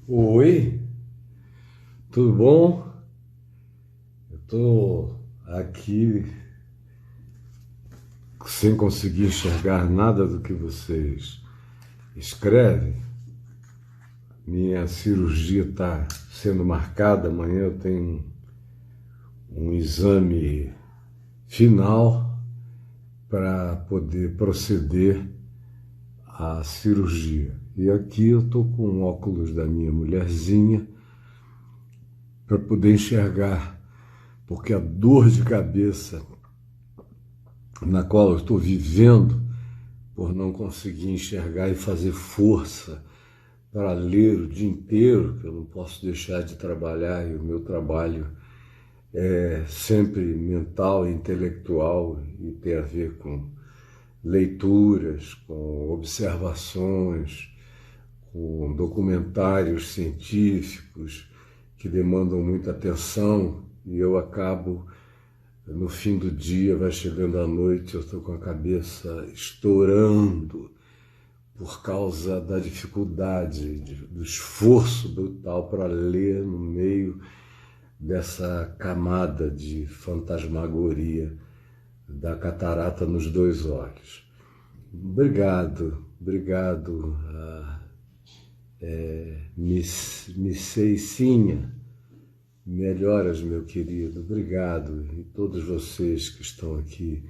Oi, tudo bom? Eu estou aqui sem conseguir enxergar nada do que vocês escrevem. Minha cirurgia está sendo marcada. Amanhã eu tenho um exame final para poder proceder à cirurgia. E aqui eu estou com o óculos da minha mulherzinha para poder enxergar, porque a dor de cabeça na qual eu estou vivendo, por não conseguir enxergar e fazer força para ler o dia inteiro, que eu não posso deixar de trabalhar, e o meu trabalho é sempre mental e intelectual e tem a ver com leituras, com observações, com documentários científicos que demandam muita atenção, e eu acabo, no fim do dia, vai chegando a noite, eu estou com a cabeça estourando por causa da dificuldade, do esforço brutal para ler no meio dessa camada de fantasmagoria da catarata nos dois olhos. Obrigado, Misseicinha. Melhoras, meu querido, obrigado. E todos vocês que estão aqui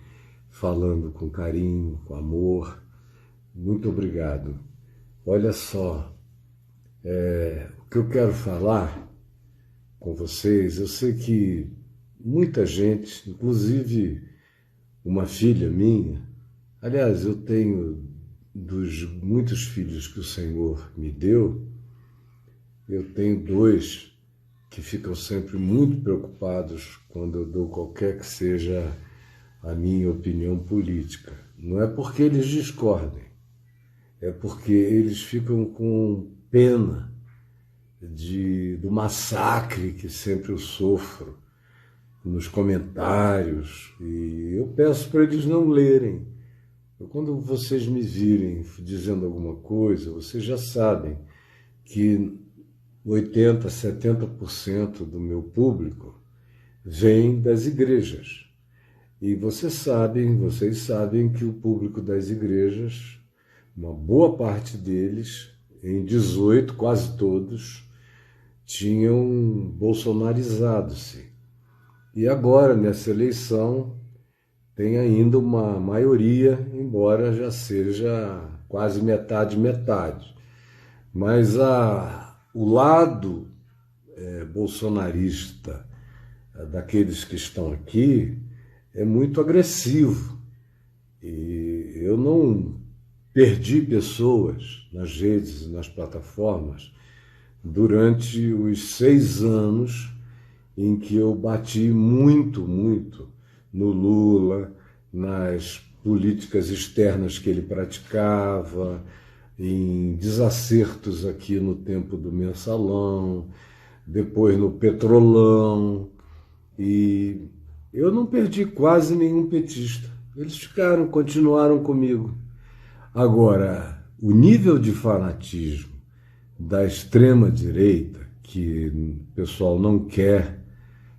falando com carinho, com amor, muito obrigado. Olha só, o que eu quero falar com vocês, eu sei que muita gente, inclusive uma filha minha, aliás, eu tenho dos muitos filhos que o Senhor me deu, eu tenho dois que ficam sempre muito preocupados quando eu dou qualquer que seja a minha opinião política. Não é porque eles discordem, é porque eles ficam com pena do massacre que sempre eu sofro nos comentários, e eu peço para eles não lerem. Quando vocês me virem dizendo alguma coisa, vocês já sabem que 80%, 70% do meu público vem das igrejas. E vocês sabem que o público das igrejas, uma boa parte deles, em 18, quase todos, tinham bolsonarizado-se. E agora, nessa eleição, tem ainda uma maioria, embora já seja quase metade. Mas o lado bolsonarista daqueles que estão aqui é muito agressivo. E eu não perdi pessoas nas redes e nas plataformas durante os 6 anos em que eu bati muito no Lula, nas políticas externas que ele praticava, em desacertos aqui no tempo do mensalão, depois no petrolão, e eu não perdi quase nenhum petista. Eles continuaram comigo. Agora, o nível de fanatismo da extrema-direita, que o pessoal não quer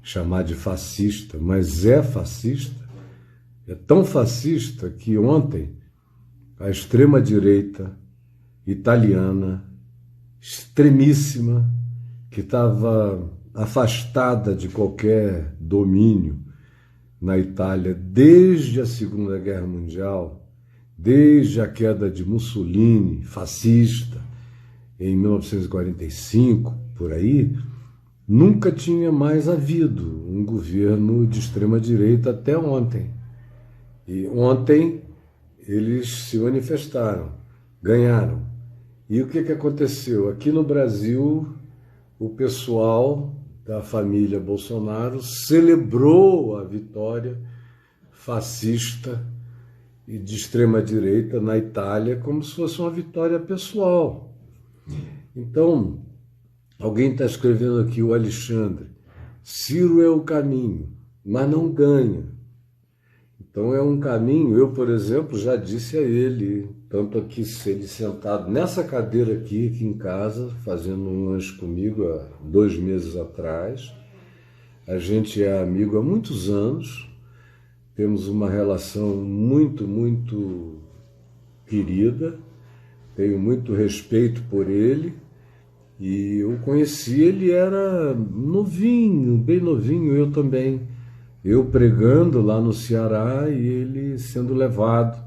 chamar de fascista, mas é fascista, é tão fascista que ontem a extrema-direita italiana, extremíssima, que estava afastada de qualquer domínio na Itália desde a Segunda Guerra Mundial, desde a queda de Mussolini, fascista, em 1945, por aí, nunca tinha mais havido um governo de extrema-direita até ontem. E ontem eles se manifestaram, ganharam. E o que aconteceu? Aqui no Brasil, o pessoal da família Bolsonaro celebrou a vitória fascista e de extrema-direita na Itália como se fosse uma vitória pessoal. Então, alguém está escrevendo aqui, o Alexandre, Ciro é o caminho, mas não ganha. Então é um caminho, eu, por exemplo, já disse a ele, tanto aqui, ele sentado nessa cadeira aqui em casa, fazendo um lanche comigo há 2 meses atrás. A gente é amigo há muitos anos, temos uma relação muito querida, tenho muito respeito por ele, e eu conheci ele, era novinho, bem novinho, eu também. Eu pregando lá no Ceará e ele sendo levado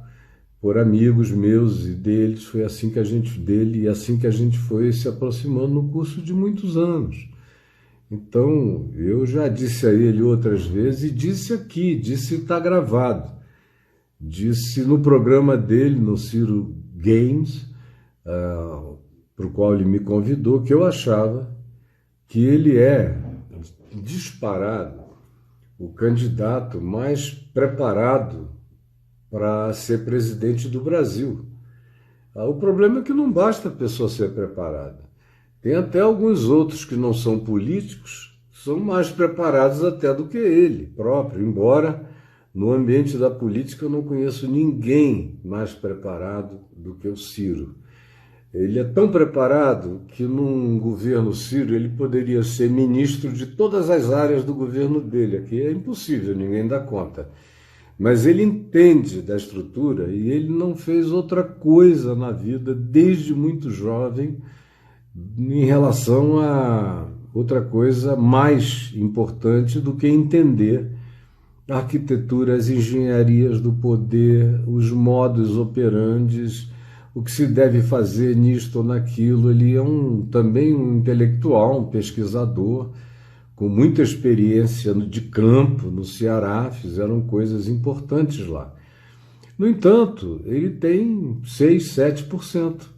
por amigos meus e deles, foi assim que a gente, dele, e assim que a gente foi se aproximando no curso de muitos anos. Então, eu já disse a ele outras vezes, e disse aqui, disse está gravado, disse no programa dele, no Ciro Games, para o qual ele me convidou, que eu achava que ele é disparado o candidato mais preparado para ser presidente do Brasil. O problema é que não basta a pessoa ser preparada. Tem até alguns outros que não são políticos, são mais preparados até do que ele próprio, embora no ambiente da política eu não conheço ninguém mais preparado do que o Ciro. Ele é tão preparado que num governo Ciro ele poderia ser ministro de todas as áreas do governo dele. Aqui é impossível, ninguém dá conta. Mas ele entende da estrutura e ele não fez outra coisa na vida desde muito jovem em relação a outra coisa mais importante do que entender a arquitetura, as engenharias do poder, os modus operandi, o que se deve fazer nisto ou naquilo. Ele é também um intelectual, um pesquisador, com muita experiência de campo no Ceará, fizeram coisas importantes lá. No entanto, ele tem 6, 7%.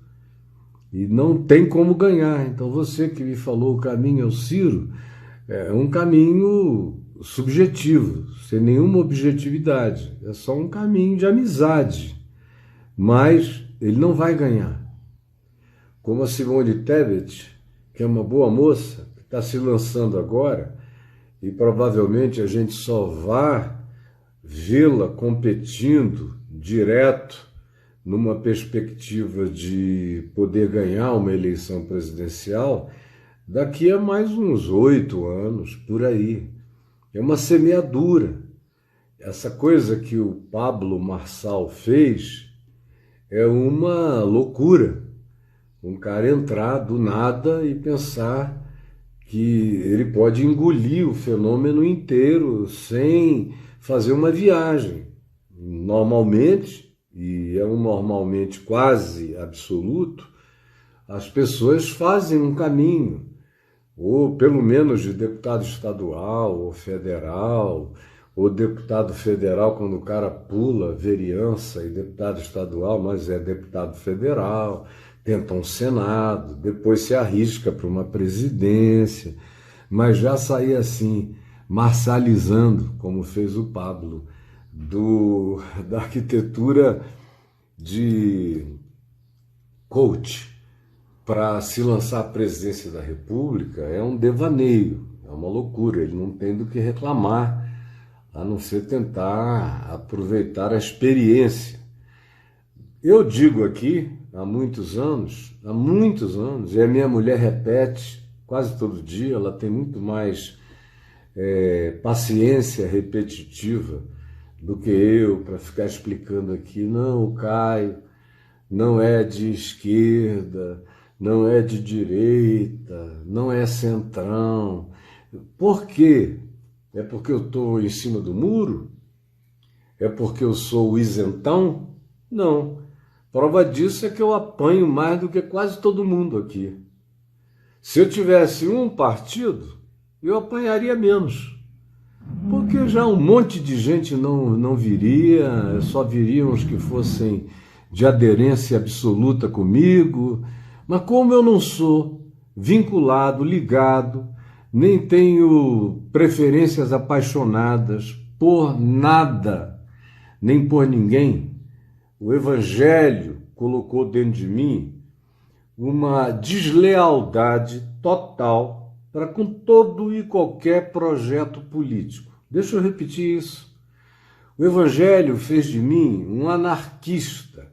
E não tem como ganhar. Então você que me falou o caminho ao Ciro, é um caminho subjetivo, sem nenhuma objetividade. É só um caminho de amizade. Mas ele não vai ganhar. Como a Simone Tebet, que é uma boa moça, que está se lançando agora, e provavelmente a gente só vai vê-la competindo direto numa perspectiva de poder ganhar uma eleição presidencial daqui a mais uns 8 anos, por aí. É uma semeadura. Essa coisa que o Pablo Marçal fez é uma loucura. Um cara entrar do nada e pensar que ele pode engolir o fenômeno inteiro sem fazer uma viagem. Normalmente, e é um normalmente quase absoluto, as pessoas fazem um caminho, ou pelo menos de deputado estadual ou federal, ou deputado federal quando o cara pula vereança e deputado estadual, mas é deputado federal, tenta um Senado, depois se arrisca para uma presidência, mas já sair assim, marcializando, como fez o Pablo, da arquitetura de coach para se lançar à presidência da República, é um devaneio, é uma loucura, ele não tem do que reclamar, a não ser tentar aproveitar a experiência. Eu digo aqui, há muitos anos, e a minha mulher repete quase todo dia, ela tem muito mais paciência repetitiva do que eu para ficar explicando aqui, não, o Caio não é de esquerda, não é de direita, não é centrão. Por quê? É porque eu estou em cima do muro? É porque eu sou o isentão? Não. Prova disso é que eu apanho mais do que quase todo mundo aqui. Se eu tivesse um partido, eu apanharia menos. Porque já um monte de gente não viria, só viriam os que fossem de aderência absoluta comigo. Mas como eu não sou vinculado, ligado, nem tenho preferências apaixonadas por nada, nem por ninguém, o Evangelho colocou dentro de mim uma deslealdade total para com todo e qualquer projeto político. Deixa eu repetir isso. O Evangelho fez de mim um anarquista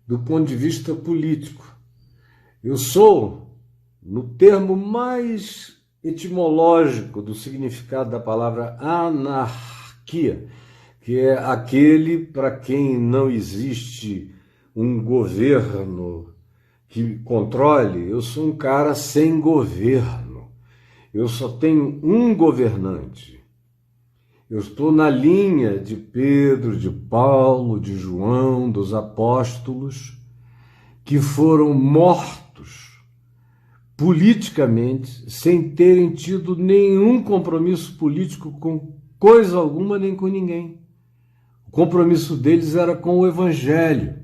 do ponto de vista político. Eu sou, no termo mais etimológico do significado da palavra anarquia, que é aquele para quem não existe um governo que controle, eu sou um cara sem governo. Eu só tenho um governante. Eu estou na linha de Pedro, de Paulo, de João, dos apóstolos, que foram mortos politicamente, sem terem tido nenhum compromisso político com coisa alguma nem com ninguém. O compromisso deles era com o Evangelho,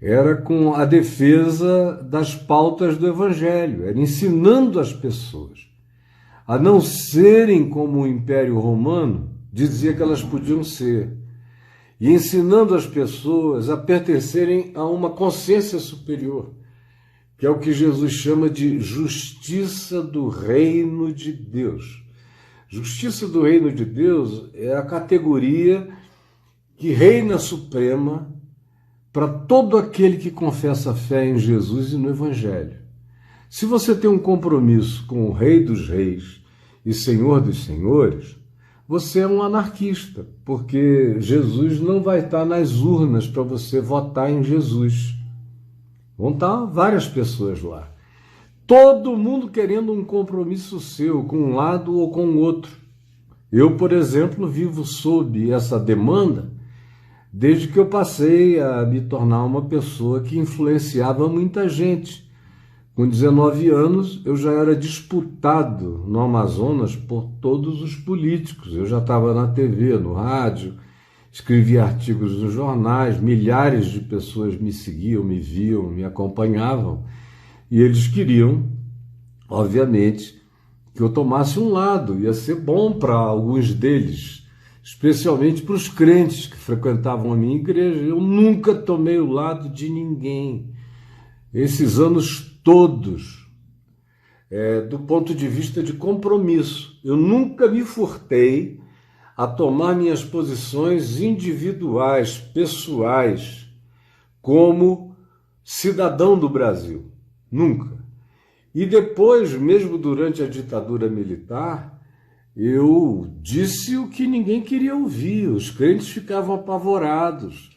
era com a defesa das pautas do Evangelho, era ensinando as pessoas a não serem como o Império Romano dizia que elas podiam ser, e ensinando as pessoas a pertencerem a uma consciência superior, que é o que Jesus chama de justiça do reino de Deus. Justiça do reino de Deus é a categoria que reina suprema para todo aquele que confessa a fé em Jesus e no Evangelho. Se você tem um compromisso com o Rei dos Reis e Senhor dos Senhores, você é um anarquista, porque Jesus não vai estar nas urnas para você votar em Jesus. Vão estar várias pessoas lá. Todo mundo querendo um compromisso seu, com um lado ou com o outro. Eu, por exemplo, vivo sob essa demanda desde que eu passei a me tornar uma pessoa que influenciava muita gente. Com 19 anos, eu já era disputado no Amazonas por todos os políticos. Eu já estava na TV, no rádio, escrevia artigos nos jornais, milhares de pessoas me seguiam, me viam, me acompanhavam. E eles queriam, obviamente, que eu tomasse um lado. Ia ser bom para alguns deles, especialmente para os crentes que frequentavam a minha igreja. Eu nunca tomei o lado de ninguém. Esses anos todos, do ponto de vista de compromisso, eu nunca me furtei a tomar minhas posições individuais, pessoais, como cidadão do Brasil. Nunca. E depois, mesmo durante a ditadura militar, eu disse o que ninguém queria ouvir. Os crentes ficavam apavorados,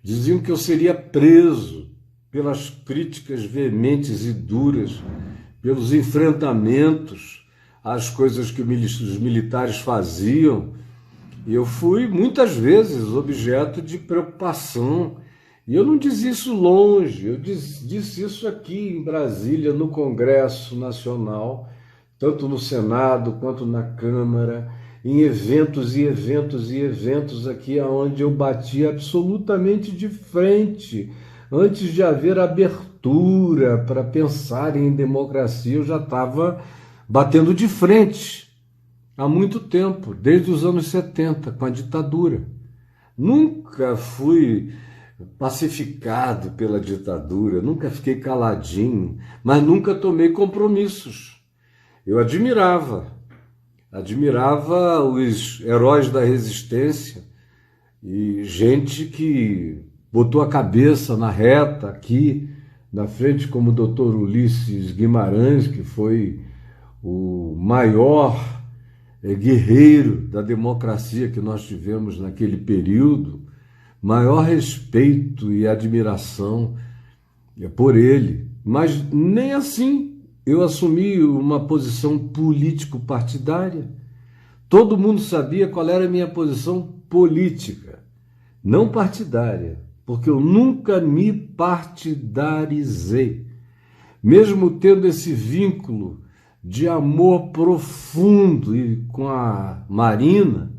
diziam que eu seria preso pelas críticas veementes e duras, pelos enfrentamentos às coisas que os militares faziam. E eu fui muitas vezes objeto de preocupação. E eu não disse isso longe, eu disse isso aqui em Brasília, no Congresso Nacional, tanto no Senado quanto na Câmara, em eventos e eventos e eventos aqui, onde eu bati absolutamente de frente. Antes de haver abertura para pensar em democracia, eu já estava batendo de frente há muito tempo, desde os anos 70, com a ditadura. Nunca fui pacificado pela ditadura, nunca fiquei caladinho, mas nunca tomei compromissos. Eu admirava os heróis da resistência e gente que botou a cabeça na reta aqui na frente, como o Dr. Ulisses Guimarães, que foi o maior guerreiro da democracia que nós tivemos naquele período. Maior respeito e admiração por ele. Mas nem assim eu assumi uma posição político-partidária. Todo mundo sabia qual era a minha posição política, não partidária, porque eu nunca me partidarizei. Mesmo tendo esse vínculo de amor profundo com a Marina,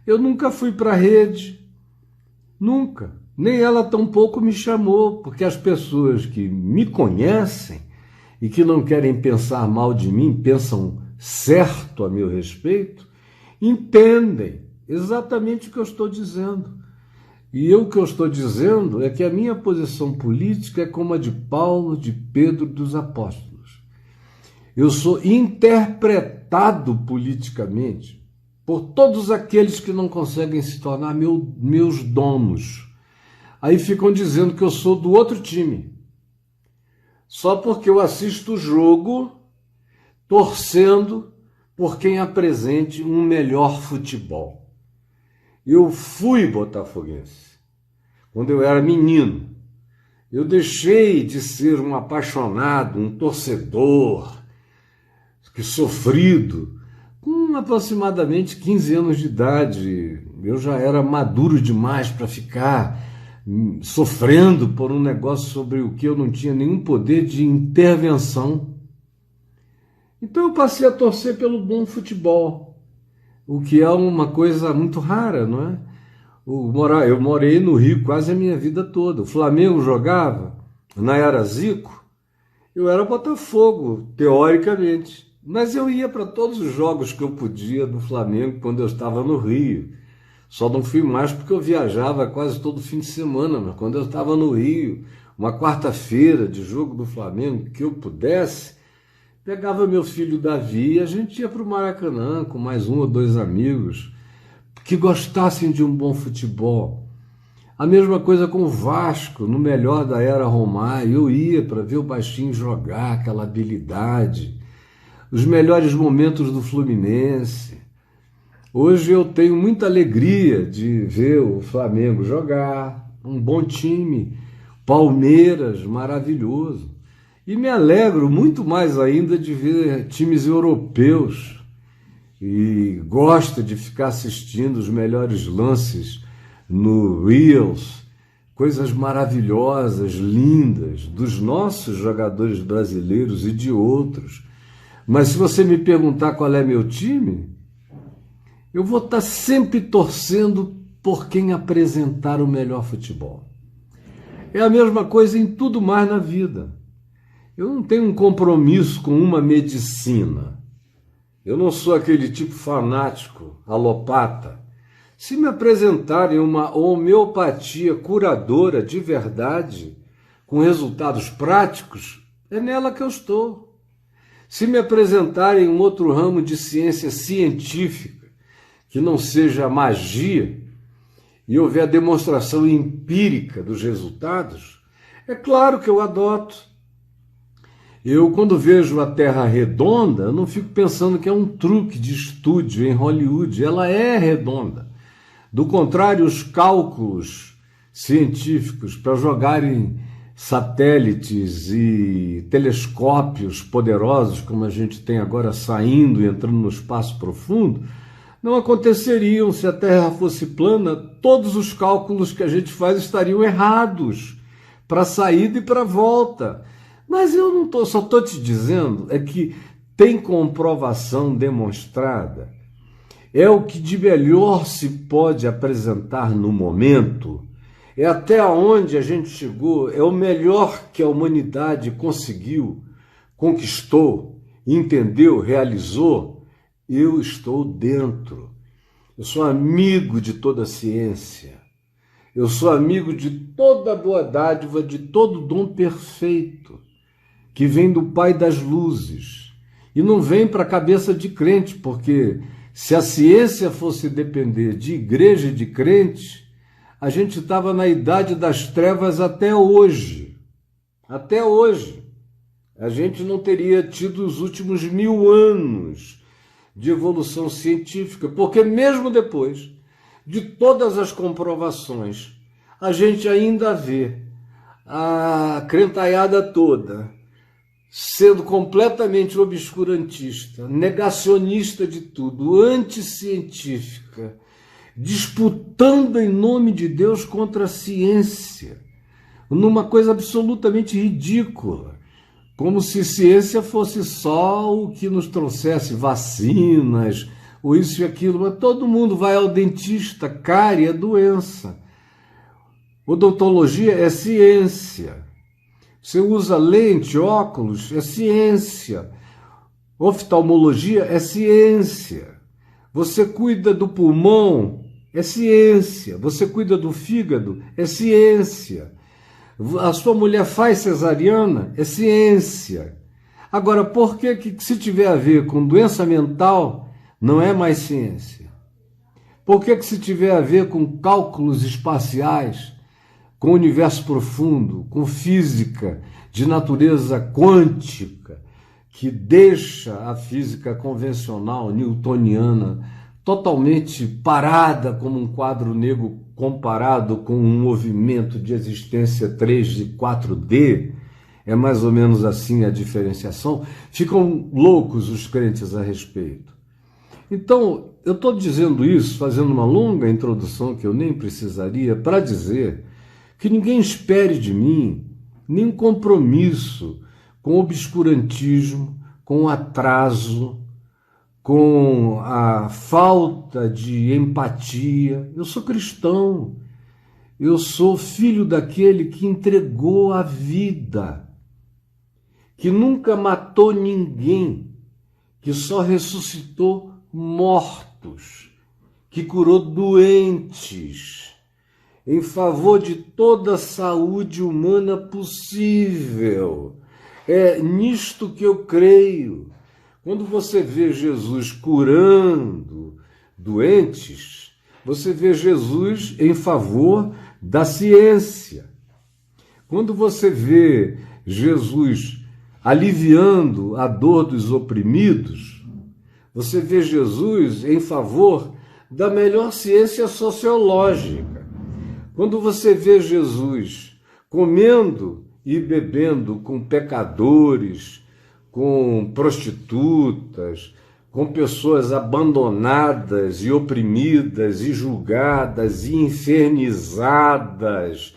eu nunca fui para a rede. Nunca. Nem ela tampouco me chamou, porque as pessoas que me conhecem e que não querem pensar mal de mim, pensam certo a meu respeito, entendem exatamente o que eu estou dizendo. E o que eu estou dizendo é que a minha posição política é como a de Paulo, de Pedro, dos apóstolos. Eu sou interpretado politicamente por todos aqueles que não conseguem se tornar meus donos. Aí ficam dizendo que eu sou do outro time, só porque eu assisto o jogo torcendo por quem apresente um melhor futebol. Eu fui botafoguense quando eu era menino. Eu deixei de ser um apaixonado, um torcedor, que sofrido. Com aproximadamente 15 anos de idade, eu já era maduro demais para ficar sofrendo por um negócio sobre o que eu não tinha nenhum poder de intervenção. Então eu passei a torcer pelo bom futebol, o que é uma coisa muito rara, não é? Eu morei no Rio quase a minha vida toda. O Flamengo jogava, na era Zico, eu era Botafogo, teoricamente. Mas eu ia para todos os jogos que eu podia do Flamengo quando eu estava no Rio. Só não fui mais porque eu viajava quase todo fim de semana, mas quando eu estava no Rio, uma quarta-feira de jogo do Flamengo, que eu pudesse, pegava meu filho Davi e a gente ia para o Maracanã com mais um ou dois amigos que gostassem de um bom futebol. A mesma coisa com o Vasco, no melhor da era Romário, eu ia para ver o baixinho jogar, aquela habilidade, os melhores momentos do Fluminense. Hoje eu tenho muita alegria de ver o Flamengo jogar, um bom time, Palmeiras, maravilhoso. E me alegro muito mais ainda de ver times europeus e gosto de ficar assistindo os melhores lances no Reels, coisas maravilhosas, lindas, dos nossos jogadores brasileiros e de outros. Mas se você me perguntar qual é meu time, eu vou estar sempre torcendo por quem apresentar o melhor futebol. É a mesma coisa em tudo mais na vida. Eu não tenho um compromisso com uma medicina. Eu não sou aquele tipo fanático, alopata. Se me apresentarem uma homeopatia curadora de verdade, com resultados práticos, é nela que eu estou. Se me apresentarem um outro ramo de ciência científica, que não seja magia, e houver a demonstração empírica dos resultados, é claro que eu adoto. Eu, quando vejo a Terra redonda, eu não fico pensando que é um truque de estúdio em Hollywood. Ela é redonda. Do contrário, os cálculos científicos para jogarem satélites e telescópios poderosos, como a gente tem agora saindo e entrando no espaço profundo, não aconteceriam se a Terra fosse plana. Todos os cálculos que a gente faz estariam errados para a saída e para a volta. Mas eu não tô, só estou te dizendo é que tem comprovação demonstrada. É o que de melhor se pode apresentar no momento. É até onde a gente chegou, é o melhor que a humanidade conseguiu, conquistou, entendeu, realizou. Eu estou dentro. Eu sou amigo de toda a ciência. Eu sou amigo de toda a boa dádiva, de todo dom perfeito, que vem do Pai das Luzes. E não vem para a cabeça de crente, porque se a ciência fosse depender de igreja e de crente, a gente estava na idade das trevas até hoje. Até hoje. A gente não teria tido os últimos 1000 anos de evolução científica, porque mesmo depois de todas as comprovações, a gente ainda vê a crentaiada toda sendo completamente obscurantista, negacionista de tudo, anticientífica, disputando em nome de Deus contra a ciência, numa coisa absolutamente ridícula, como se ciência fosse só o que nos trouxesse vacinas, ou isso e aquilo, mas todo mundo vai ao dentista, cárie é doença. Odontologia é ciência. Você usa lente, óculos, é ciência. Oftalmologia é ciência. Você cuida do pulmão, é ciência. Você cuida do fígado, é ciência. A sua mulher faz cesariana, é ciência. Agora, por que se tiver a ver com doença mental, não é mais ciência? Por que se tiver a ver com cálculos espaciais, com o universo profundo, com física de natureza quântica, que deixa a física convencional newtoniana totalmente parada como um quadro negro comparado com um movimento de existência 3 e 4D, é mais ou menos assim a diferenciação, ficam loucos os crentes a respeito. Então, eu estou dizendo isso, fazendo uma longa introdução que eu nem precisaria, para dizer que ninguém espere de mim nenhum compromisso com obscurantismo, com atraso, com a falta de empatia. Eu sou cristão, eu sou filho daquele que entregou a vida, que nunca matou ninguém, que só ressuscitou mortos, que curou doentes, em favor de toda a saúde humana possível. É nisto que eu creio. Quando você vê Jesus curando doentes, você vê Jesus em favor da ciência. Quando você vê Jesus aliviando a dor dos oprimidos, você vê Jesus em favor da melhor ciência sociológica. Quando você vê Jesus comendo e bebendo com pecadores, com prostitutas, com pessoas abandonadas e oprimidas e julgadas e infernizadas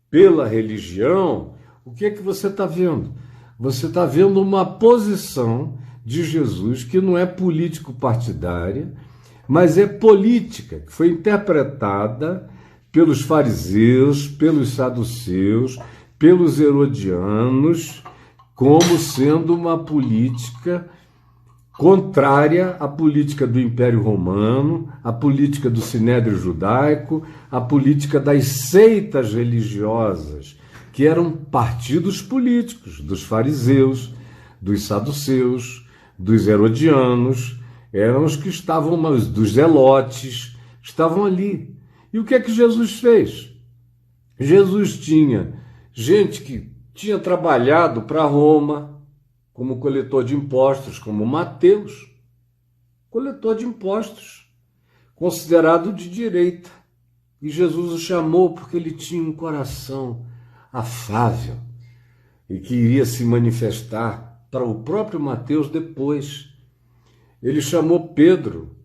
pela religião, o que é que você está vendo? Você está vendo uma posição de Jesus que não é político-partidária, mas é política, que foi interpretada pelos fariseus, pelos saduceus, pelos herodianos, como sendo uma política contrária à política do Império Romano, à política do Sinédrio Judaico, à política das seitas religiosas, que eram partidos políticos, dos fariseus, dos saduceus, dos herodianos, eram os que estavam, dos zelotes, estavam ali. E o que é que Jesus fez? Jesus tinha gente que tinha trabalhado para Roma como coletor de impostos, como Mateus, coletor de impostos, considerado de direita. E Jesus o chamou porque ele tinha um coração afável e que iria se manifestar para o próprio Mateus depois. Ele chamou Pedro,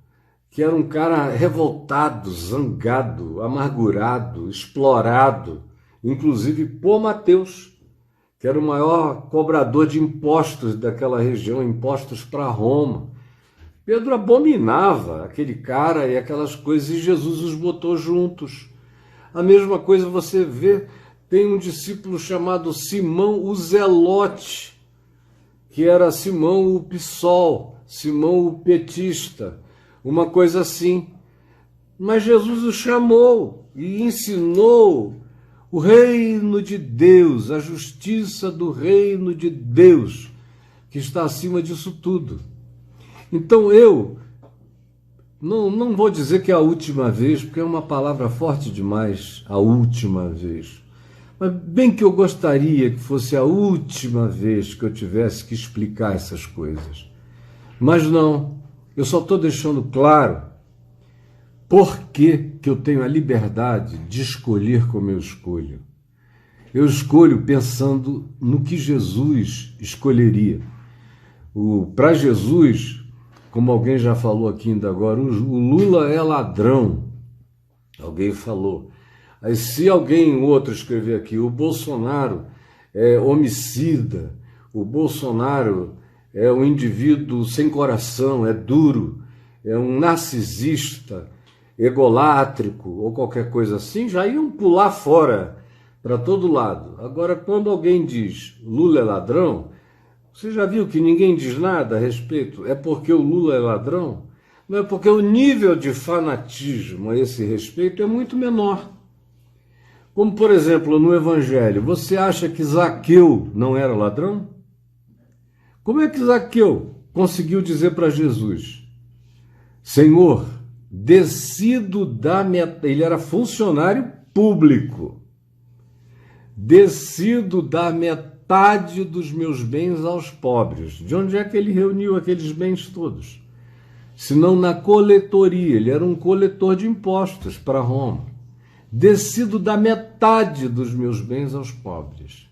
que era um cara revoltado, zangado, amargurado, explorado, inclusive por Mateus, que era o maior cobrador de impostos daquela região, impostos para Roma. Pedro abominava aquele cara e aquelas coisas, e Jesus os botou juntos. A mesma coisa você vê, tem um discípulo chamado Simão o Zelote, que era Simão o Pissol, Simão o Petista, uma coisa assim. Mas Jesus o chamou e ensinou o reino de Deus, a justiça do reino de Deus, que está acima disso tudo. Então eu não vou dizer que é a última vez, porque é uma palavra forte demais, a última vez. Mas bem que eu gostaria que fosse a última vez que eu tivesse que explicar essas coisas. Mas não, eu só estou deixando claro por que eu tenho a liberdade de escolher como eu escolho. Eu escolho pensando no que Jesus escolheria. Para Jesus, como alguém já falou aqui ainda agora, o Lula é ladrão. Alguém falou. Aí se alguém outro escrever aqui, o Bolsonaro é homicida, o Bolsonaro é um indivíduo sem coração, é duro, é um narcisista, egolátrico ou qualquer coisa assim, já iam pular fora para todo lado. Agora, quando alguém diz Lula é ladrão, você já viu que ninguém diz nada a respeito? É porque o Lula é ladrão? Não é porque o nível de fanatismo a esse respeito é muito menor. Como, por exemplo, no Evangelho, você acha que Zaqueu não era ladrão? Como é que Zaqueu conseguiu dizer para Jesus: Senhor, descido da metade, ele era funcionário público, descido da metade dos meus bens aos pobres. De onde é que ele reuniu aqueles bens todos? Senão na coletoria, ele era um coletor de impostos para Roma. Descido da metade dos meus bens aos pobres.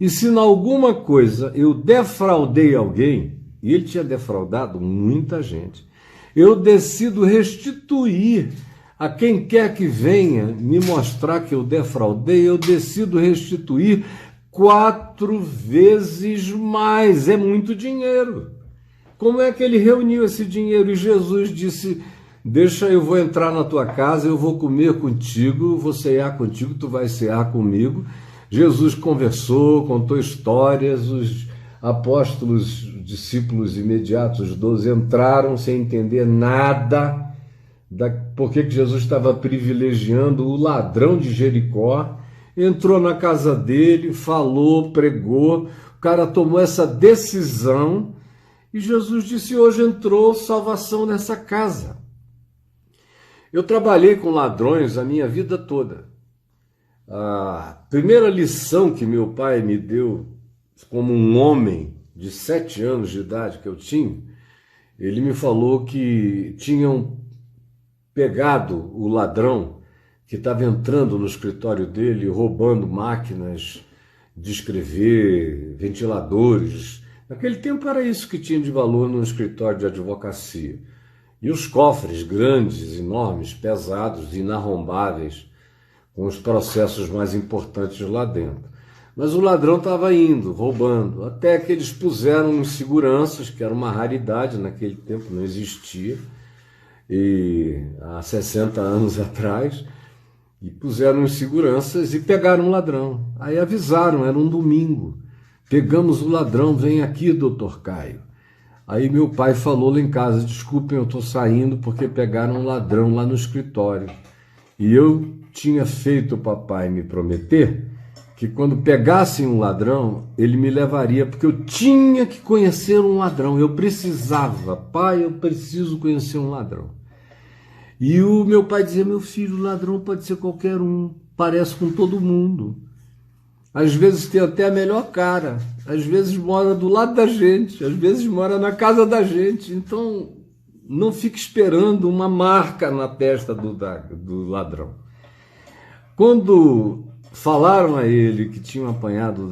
E se em alguma coisa eu defraudei alguém, e ele tinha defraudado muita gente, eu decido restituir a quem quer que venha me mostrar que eu defraudei, eu decido restituir 4 vezes mais. É muito dinheiro. Como é que ele reuniu esse dinheiro? E Jesus disse: deixa, eu vou entrar na tua casa, eu vou comer contigo, vou cear contigo, tu vais cear comigo. Jesus conversou, contou histórias, os apóstolos, os discípulos imediatos, os 12, entraram sem entender nada por que Jesus estava privilegiando o ladrão de Jericó. Entrou na casa dele, falou, pregou, o cara tomou essa decisão e Jesus disse: hoje entrou salvação nessa casa. Eu trabalhei com ladrões a minha vida toda. A primeira lição que meu pai me deu como um homem de 7 anos de idade que eu tinha, ele me falou que tinham pegado o ladrão que estava entrando no escritório dele, roubando máquinas de escrever, ventiladores. Naquele tempo era isso que tinha de valor no escritório de advocacia. E os cofres grandes, enormes, pesados, inarrombáveis, com os processos mais importantes lá dentro. Mas o ladrão estava indo, roubando, até que eles puseram em seguranças, que era uma raridade naquele tempo, não existia, e há 60 anos atrás, e puseram em seguranças e pegaram o ladrão. Aí avisaram, era um domingo: pegamos o ladrão, vem aqui, doutor Caio. Aí meu pai falou lá em casa: desculpem, eu estou saindo porque pegaram um ladrão lá no escritório. E eu tinha feito o papai me prometer que quando pegassem um ladrão, ele me levaria, porque eu tinha que conhecer um ladrão, eu precisava. Pai, eu preciso conhecer um ladrão. E o meu pai dizia: meu filho, o ladrão pode ser qualquer um, parece com todo mundo. Às vezes tem até a melhor cara, às vezes mora do lado da gente, às vezes mora na casa da gente. Então, não fique esperando uma marca na testa do ladrão. Quando falaram a ele que tinham apanhado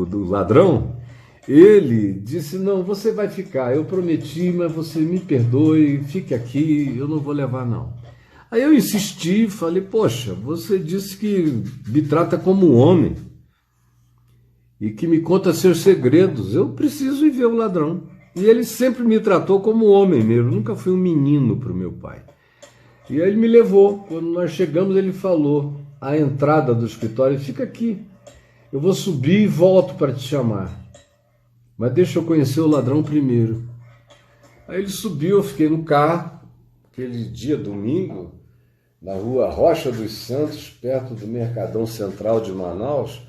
do ladrão, ele disse: não, você vai ficar, eu prometi, mas você me perdoe, fique aqui, eu não vou levar não. Aí eu insisti, falei: poxa, você disse que me trata como um homem e que me conta seus segredos, eu preciso ir ver o ladrão. E ele sempre me tratou como homem mesmo, nunca fui um menino para o meu pai. E aí ele me levou. Quando nós chegamos, ele falou à entrada do escritório: fica aqui, eu vou subir e volto para te chamar, mas deixa eu conhecer o ladrão primeiro. Aí ele subiu, eu fiquei no carro, aquele dia domingo, na rua Rocha dos Santos, perto do Mercadão Central de Manaus.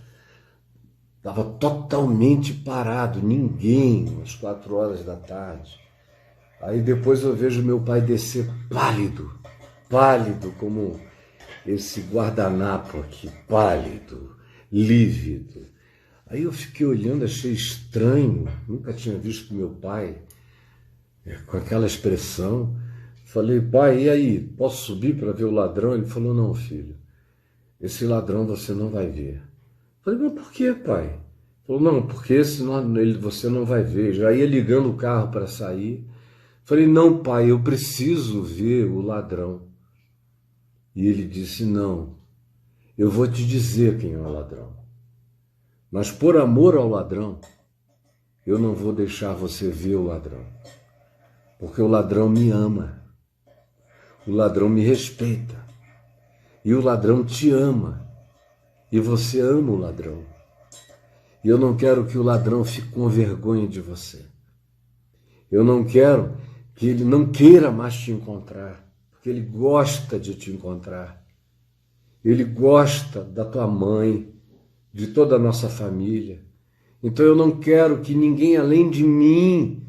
Estava totalmente parado, ninguém, às 4 horas da tarde. Aí depois eu vejo meu pai descer pálido, pálido como esse guardanapo aqui, pálido, lívido. Aí eu fiquei olhando, achei estranho, nunca tinha visto meu pai com aquela expressão. Falei: pai, e aí, posso subir para ver o ladrão? Ele falou: não, filho, esse ladrão você não vai ver. Falei: mas por que, pai? Ele falou: não, porque senão você não vai ver. Já ia ligando o carro para sair. Falei: não, pai, eu preciso ver o ladrão. E ele disse: não, eu vou te dizer quem é o ladrão. Mas por amor ao ladrão, eu não vou deixar você ver o ladrão. Porque o ladrão me ama. O ladrão me respeita. E o ladrão te ama. E você ama o ladrão. E eu não quero que o ladrão fique com vergonha de você. Eu não quero que ele não queira mais te encontrar, porque ele gosta de te encontrar. Ele gosta da tua mãe, de toda a nossa família. Então eu não quero que ninguém além de mim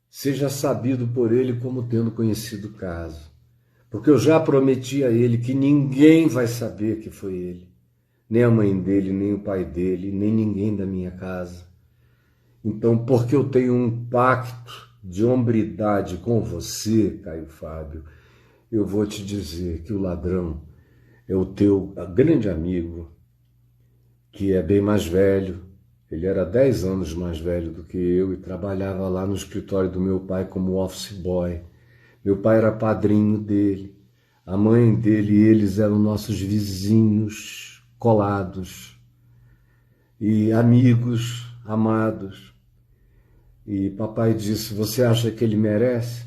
seja sabido por ele como tendo conhecido o caso. porque eu já prometi a ele que ninguém vai saber que foi ele, nem a mãe dele, nem o pai dele, nem ninguém da minha casa. Então, porque eu tenho um pacto de hombridade com você, Caio Fábio, eu vou te dizer que o ladrão é o teu grande amigo, que é bem mais velho. Ele era 10 anos mais velho do que eu e trabalhava lá no escritório do meu pai como office boy. Meu pai era padrinho dele, a mãe dele e eles eram nossos vizinhos colados e amigos amados. E papai disse: você acha que ele merece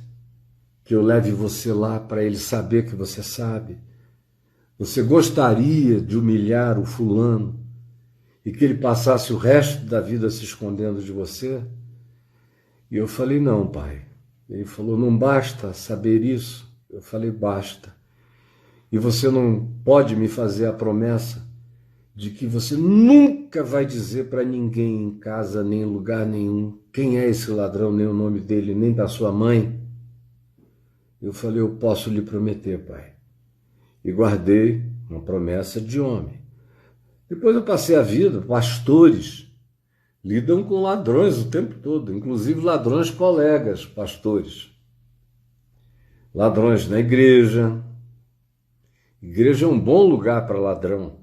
que eu leve você lá para ele saber que você sabe? Você gostaria de humilhar o fulano e que ele passasse o resto da vida se escondendo de você? E eu falei: não, pai. Ele falou: não basta saber isso? Eu falei: basta. E você não pode me fazer a promessa de que você nunca vai dizer para ninguém em casa, nem em lugar nenhum, quem é esse ladrão, nem o nome dele, nem da sua mãe? Eu falei: eu posso lhe prometer, pai. E guardei uma promessa de homem. Depois eu passei a vida, pastores lidam com ladrões o tempo todo, inclusive ladrões colegas, pastores. Ladrões na igreja. Igreja é um bom lugar para ladrão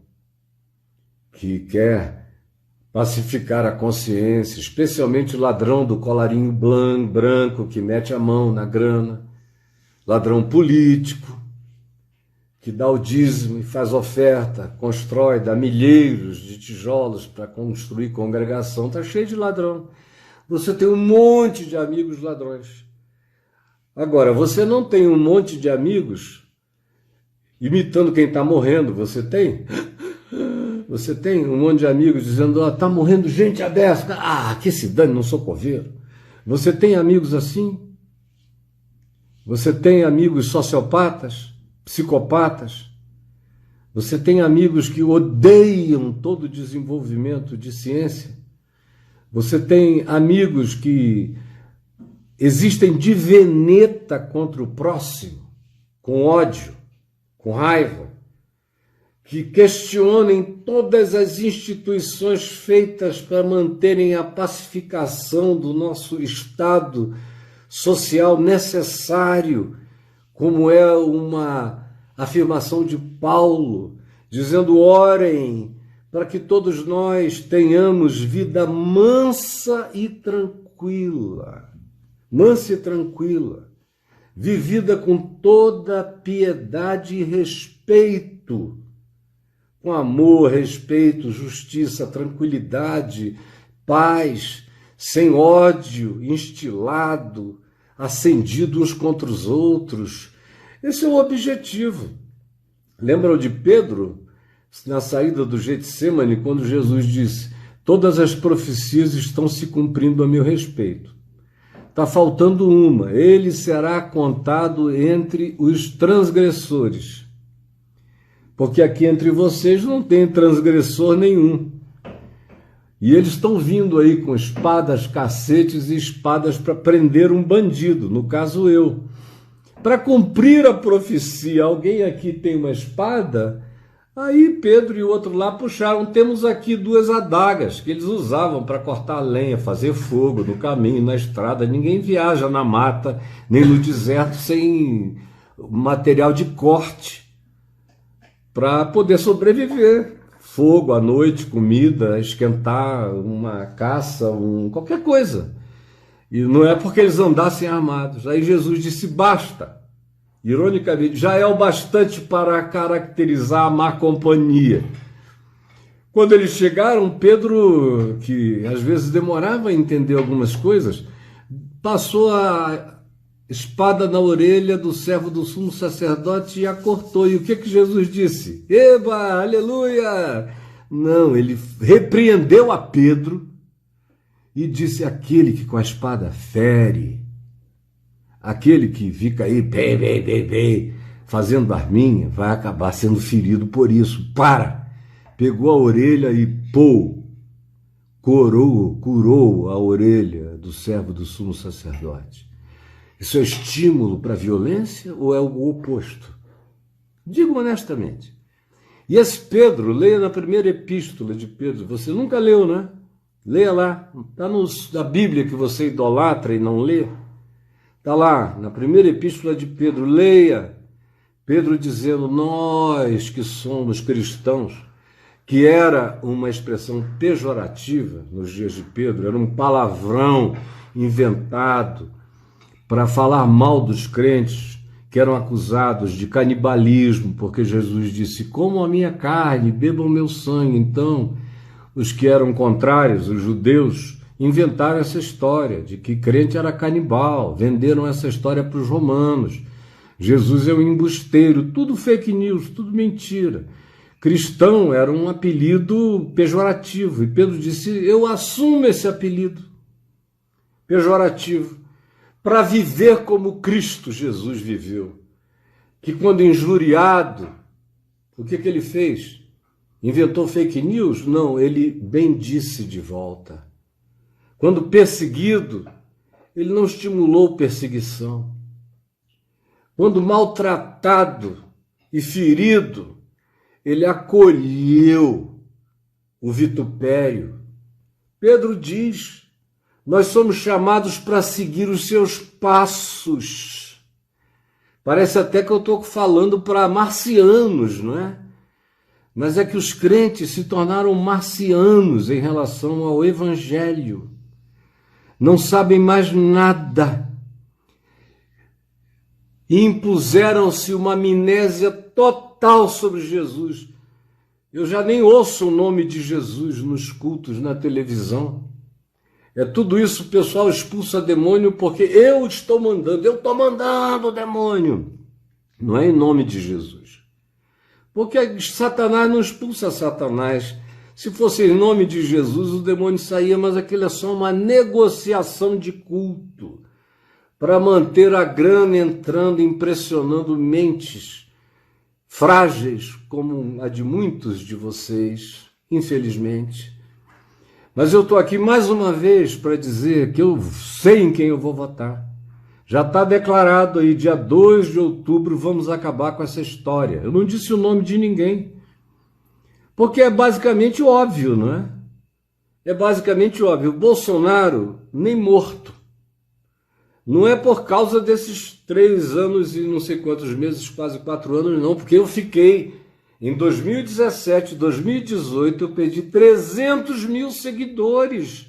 que quer pacificar a consciência, especialmente o ladrão do colarinho branco que mete a mão na grana, ladrão político que dá o dízimo e faz oferta, constrói, dá milheiros de tijolos para construir congregação, está cheio de ladrão. Você tem um monte de amigos ladrões. Agora, você não tem um monte de amigos imitando quem está morrendo, você tem? Você tem um monte de amigos dizendo: ó, está morrendo gente à beça. Ah, que se dane, não sou coveiro. Você tem amigos assim? Você tem amigos sociopatas, psicopatas? Você tem amigos que odeiam todo desenvolvimento de ciência? Você tem amigos que existem de veneta contra o próximo, com ódio, com raiva, que questionem todas as instituições feitas para manterem a pacificação do nosso estado social necessário, como é uma afirmação de Paulo, dizendo: orem para que todos nós tenhamos vida mansa e tranquila, vivida com toda piedade e respeito, com amor, respeito, justiça, tranquilidade, paz, sem ódio instilado, acendido uns contra os outros. Esse é o objetivo. Lembram de Pedro, na saída do Getsêmani, quando Jesus disse: todas as profecias estão se cumprindo a meu respeito. Está faltando uma: ele será contado entre os transgressores. Porque aqui entre vocês não tem transgressor nenhum. E eles estão vindo aí com espadas, cacetes e espadas para prender um bandido, no caso eu. Para cumprir a profecia, alguém aqui tem uma espada? Aí Pedro e o outro lá puxaram: temos aqui 2 adagas que eles usavam para cortar lenha, fazer fogo no caminho, na estrada. Ninguém viaja na mata, nem no deserto, sem material de corte para poder sobreviver. Fogo à noite, comida, esquentar, uma caça, qualquer coisa. E não é porque eles andassem armados. Aí Jesus disse: basta. Ironicamente, já é o bastante para caracterizar a má companhia. Quando eles chegaram, Pedro, que às vezes demorava a entender algumas coisas, passou a espada na orelha do servo do sumo sacerdote e a cortou. E o que Jesus disse? Eba, aleluia! Não, ele repreendeu a Pedro e disse: aquele que com a espada fere, aquele que fica aí, fazendo arminha, vai acabar sendo ferido por isso. Para! Pegou a orelha e curou a orelha do servo do sumo sacerdote. Isso é estímulo para a violência ou é o oposto? Digo honestamente. E esse Pedro, leia na primeira epístola de Pedro, você nunca leu, né? Leia lá, está na Bíblia que você idolatra e não lê. Está lá, na primeira epístola de Pedro, leia. Pedro dizendo, nós que somos cristãos, que era uma expressão pejorativa nos dias de Pedro, era um palavrão inventado para falar mal dos crentes, que eram acusados de canibalismo, porque Jesus disse, comam a minha carne, bebam o meu sangue. Então, os que eram contrários, os judeus, inventaram essa história de que crente era canibal, venderam essa história para os romanos. Jesus é um embusteiro, tudo fake news, tudo mentira. Cristão era um apelido pejorativo, e Pedro disse, eu assumo esse apelido pejorativo, para viver como Cristo Jesus viveu, que quando injuriado, o que ele fez? Inventou fake news? Não, ele bendisse de volta. Quando perseguido, ele não estimulou perseguição. Quando maltratado e ferido, ele acolheu o vitupério. Pedro diz, nós somos chamados para seguir os seus passos. Parece até que eu estou falando para marcianos, não é? Mas é que os crentes se tornaram marcianos em relação ao Evangelho. Não sabem mais nada. E impuseram-se uma amnésia total sobre Jesus. Eu já nem ouço o nome de Jesus nos cultos, na televisão. É tudo isso, o pessoal expulsa demônio porque eu estou mandando o demônio. Não é em nome de Jesus. Porque Satanás não expulsa Satanás. Se fosse em nome de Jesus, o demônio saía, mas aquilo é só uma negociação de culto para manter a grana entrando, impressionando mentes frágeis, como a de muitos de vocês, infelizmente. Mas eu estou aqui mais uma vez para dizer que eu sei em quem eu vou votar. Já está declarado aí, dia 2 de outubro, vamos acabar com essa história. Eu não disse o nome de ninguém, porque é basicamente óbvio, não é? É basicamente óbvio. O Bolsonaro nem morto. Não é por causa desses 3 anos e não sei quantos meses, quase 4 anos, não, porque eu fiquei... Em 2017, 2018, eu perdi 300 mil seguidores,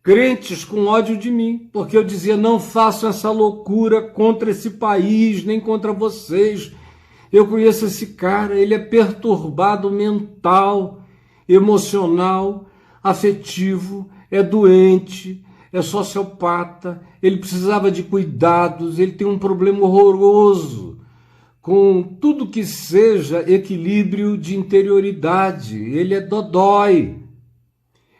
crentes com ódio de mim, porque eu dizia, não façam essa loucura contra esse país, nem contra vocês. Eu conheço esse cara, ele é perturbado mental, emocional, afetivo, é doente, é sociopata, ele precisava de cuidados, ele tem um problema horroroso com tudo que seja equilíbrio de interioridade. Ele é dodói.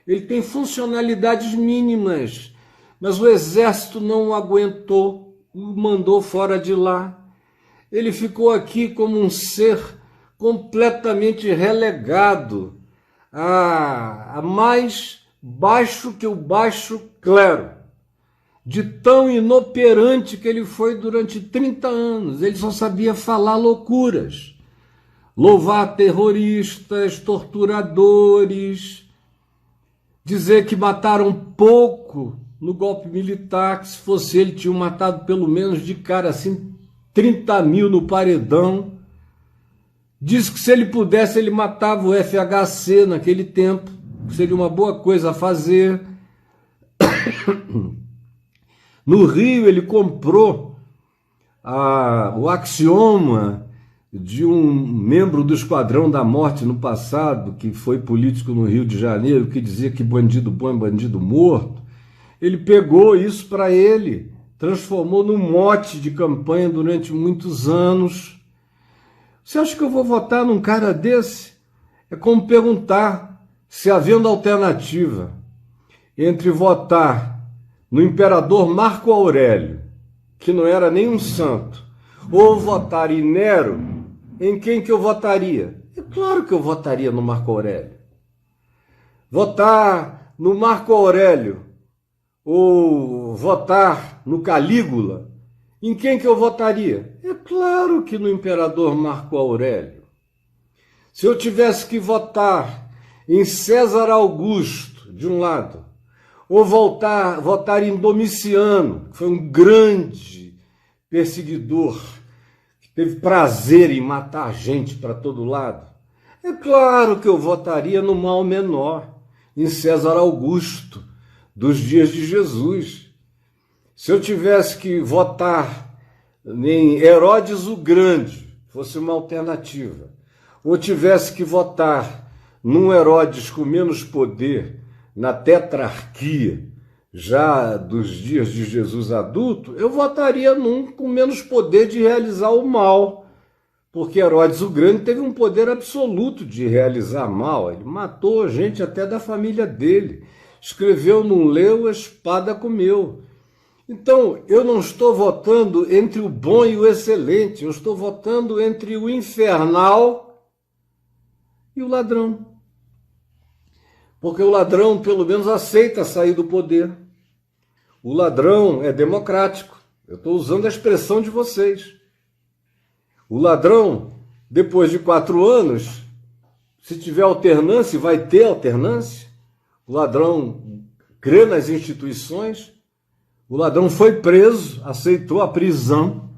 Ele tem funcionalidades mínimas, mas o exército não o aguentou, o mandou fora de lá. Ele ficou aqui como um ser completamente relegado a mais baixo que o baixo clero, de tão inoperante que ele foi durante 30 anos. Ele só sabia falar loucuras, louvar terroristas, torturadores, dizer que mataram pouco no golpe militar, que se fosse ele tinham matado pelo menos de cara assim 30 mil no paredão. Disse que se ele pudesse ele matava o FHC naquele tempo, que seria uma boa coisa a fazer. No Rio, ele comprou o axioma de um membro do Esquadrão da Morte no passado, que foi político no Rio de Janeiro, que dizia que bandido bom é bandido morto. Ele pegou isso para ele, transformou num mote de campanha durante muitos anos. Você acha que eu vou votar num cara desse? É como perguntar se, havendo alternativa entre votar no imperador Marco Aurélio, que não era nem um santo, ou votar em Nero, em quem que eu votaria? É claro que eu votaria no Marco Aurélio. Votar no Marco Aurélio ou votar no Calígula Em quem que eu votaria? É claro que no imperador Marco Aurélio. Se eu tivesse que votar em César Augusto, de um lado, ou votar em Domiciano, que foi um grande perseguidor, que teve prazer em matar gente para todo lado, é claro que eu votaria no mal menor, em César Augusto, dos dias de Jesus. Se eu tivesse que votar em Herodes o Grande, fosse uma alternativa, ou tivesse que votar num Herodes com menos poder, na tetrarquia, já dos dias de Jesus adulto, eu votaria num com menos poder de realizar o mal, porque Herodes o Grande teve um poder absoluto de realizar mal. Ele matou gente até da família dele, escreveu num leu, a espada comeu. Então, eu não estou votando entre o bom e o excelente, eu estou votando entre o infernal e o ladrão. Porque o ladrão, pelo menos, aceita sair do poder. O ladrão é democrático. Eu estou usando a expressão de vocês. O ladrão, depois de 4 anos, se tiver alternância, vai ter alternância. O ladrão crê nas instituições. O ladrão foi preso, aceitou a prisão.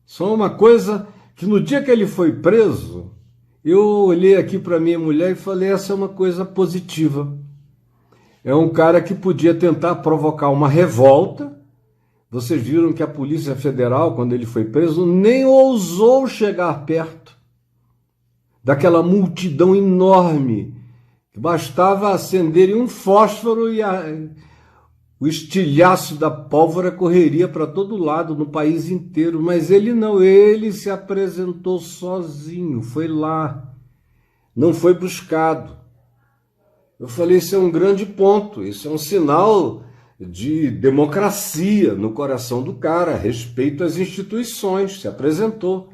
Só uma coisa que no dia que ele foi preso, eu olhei aqui para minha mulher e falei, essa é uma coisa positiva. É um cara que podia tentar provocar uma revolta. Vocês viram que a Polícia Federal, quando ele foi preso, nem ousou chegar perto daquela multidão enorme, que bastava acenderem um fósforo e o estilhaço da pólvora correria para todo lado, no país inteiro. Mas ele não, ele se apresentou sozinho, foi lá, não foi buscado. Eu falei, isso é um grande ponto, isso é um sinal de democracia no coração do cara, respeito às instituições, se apresentou.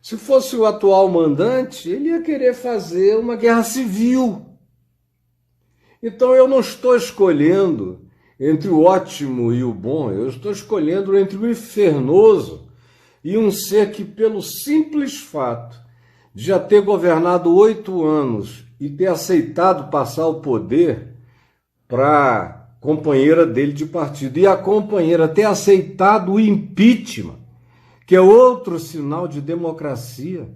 Se fosse o atual mandante, ele ia querer fazer uma guerra civil. Então eu não estou escolhendo entre o ótimo e o bom, eu estou escolhendo entre o infernoso e um ser que, pelo simples fato de já ter governado 8 anos e ter aceitado passar o poder para companheira dele de partido, e a companheira ter aceitado o impeachment, que é outro sinal de democracia,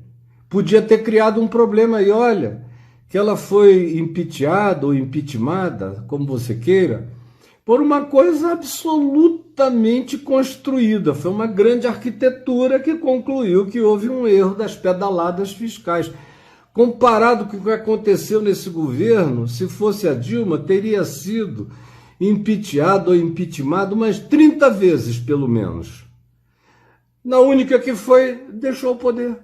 podia ter criado um problema. E olha, que ela foi impeachada ou impeachmentada, como você queira, por uma coisa absolutamente construída. Foi uma grande arquitetura que concluiu que houve um erro das pedaladas fiscais. Comparado com o que aconteceu nesse governo, se fosse a Dilma, teria sido impeachado ou impeachmentado umas 30 vezes, pelo menos. Na única que foi, deixou o poder.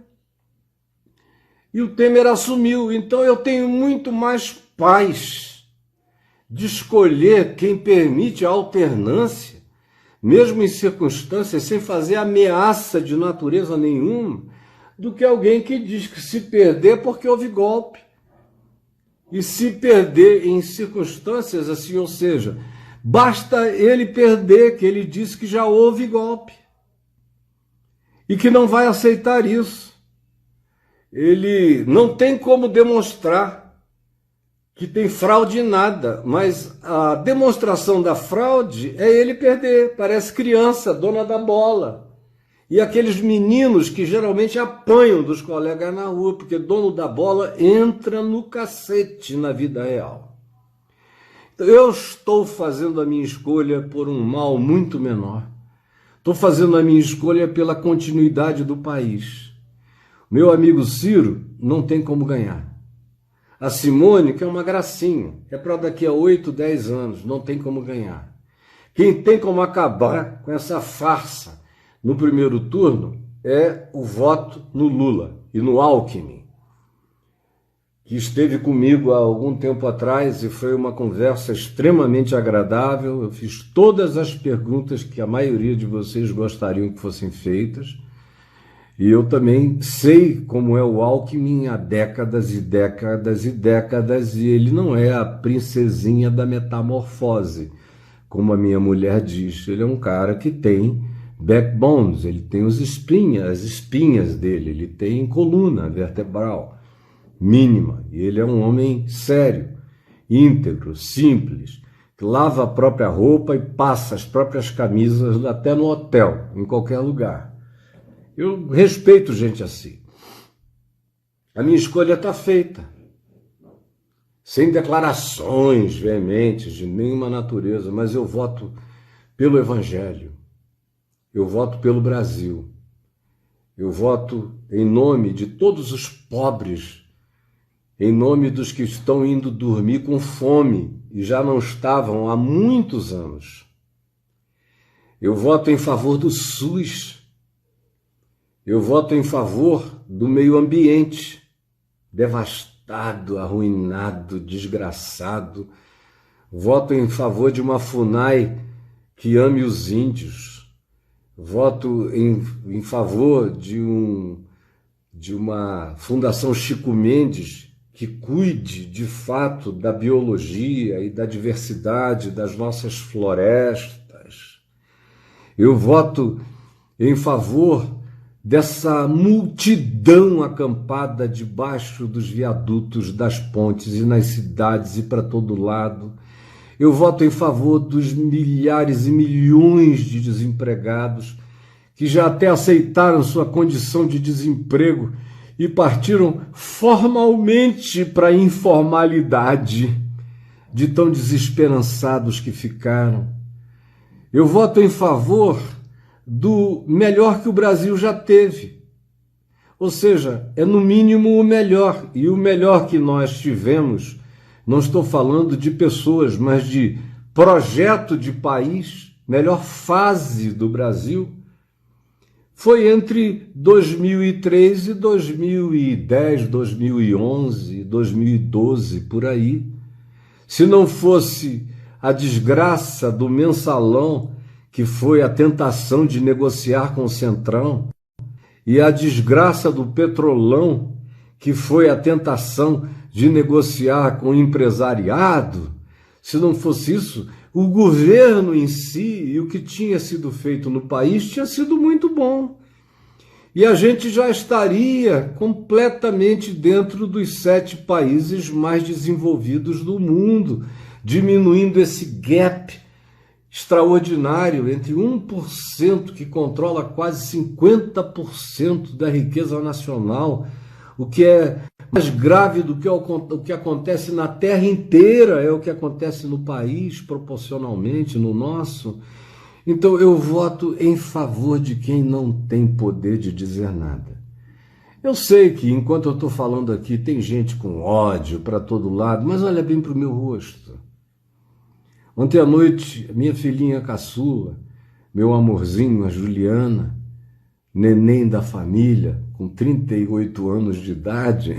E o Temer assumiu. Então eu tenho muito mais paz de escolher quem permite a alternância, mesmo em circunstâncias sem fazer ameaça de natureza nenhuma, do que alguém que diz que se perder porque houve golpe. E se perder em circunstâncias assim, ou seja, basta ele perder, que ele disse que já houve golpe. E que não vai aceitar isso. Ele não tem como demonstrar que tem fraude em nada, mas a demonstração da fraude é ele perder. Parece criança, dona da bola. E aqueles meninos que geralmente apanham dos colegas na rua, porque dono da bola entra no cacete na vida real. Então, eu estou fazendo a minha escolha por um mal muito menor. Estou fazendo a minha escolha pela continuidade do país. Meu amigo Ciro não tem como ganhar. A Simone, que é uma gracinha, é para daqui a 8, 10 anos, não tem como ganhar. Quem tem como acabar com essa farsa no primeiro turno é o voto no Lula e no Alckmin, que esteve comigo há algum tempo atrás e foi uma conversa extremamente agradável. Eu fiz todas as perguntas que a maioria de vocês gostariam que fossem feitas. E eu também sei como é o Alckmin há décadas e décadas e décadas, e ele não é a princesinha da metamorfose, como a minha mulher diz. Ele é um cara que tem backbones, ele tem as espinhas dele, ele tem coluna vertebral mínima, e ele é um homem sério, íntegro, simples, que lava a própria roupa e passa as próprias camisas até no hotel, em qualquer lugar. Eu respeito gente assim. A minha escolha está feita, sem declarações veementes de nenhuma natureza, mas eu voto pelo Evangelho, eu voto pelo Brasil, eu voto em nome de todos os pobres, em nome dos que estão indo dormir com fome e já não estavam há muitos anos. Eu voto em favor do SUS, eu voto em favor do meio ambiente, devastado, arruinado, desgraçado. Voto em favor de uma FUNAI que ame os índios. Voto em favor de uma Fundação Chico Mendes que cuide, de fato, da biologia e da diversidade das nossas florestas. Eu voto em favor dessa multidão acampada debaixo dos viadutos das pontes e nas cidades e para todo lado. Eu voto em favor dos milhares e milhões de desempregados que já até aceitaram sua condição de desemprego e partiram formalmente para a informalidade, de tão desesperançados que ficaram. Eu voto em favor do melhor que o Brasil já teve. Ou seja, é no mínimo o melhor. E o melhor que nós tivemos, não estou falando de pessoas, mas de projeto de país, melhor fase do Brasil, foi entre 2003 e 2010, 2011, 2012, por aí. Se não fosse a desgraça do mensalão, que foi a tentação de negociar com o Centrão, e a desgraça do petrolão, que foi a tentação de negociar com o empresariado, se não fosse isso, o governo em si e o que tinha sido feito no país tinha sido muito bom. E a gente já estaria completamente dentro dos 7 países mais desenvolvidos do mundo, diminuindo esse gap extraordinário entre 1% que controla quase 50% da riqueza nacional, o que é mais grave do que o que acontece na terra inteira, é o que acontece no país, proporcionalmente, no nosso. Então eu voto em favor de quem não tem poder de dizer nada. Eu sei que enquanto eu estou falando aqui tem gente com ódio para todo lado, mas olha bem para o meu rosto. Ontem à noite, minha filhinha caçula, meu amorzinho, a Juliana, neném da família, com 38 anos de idade,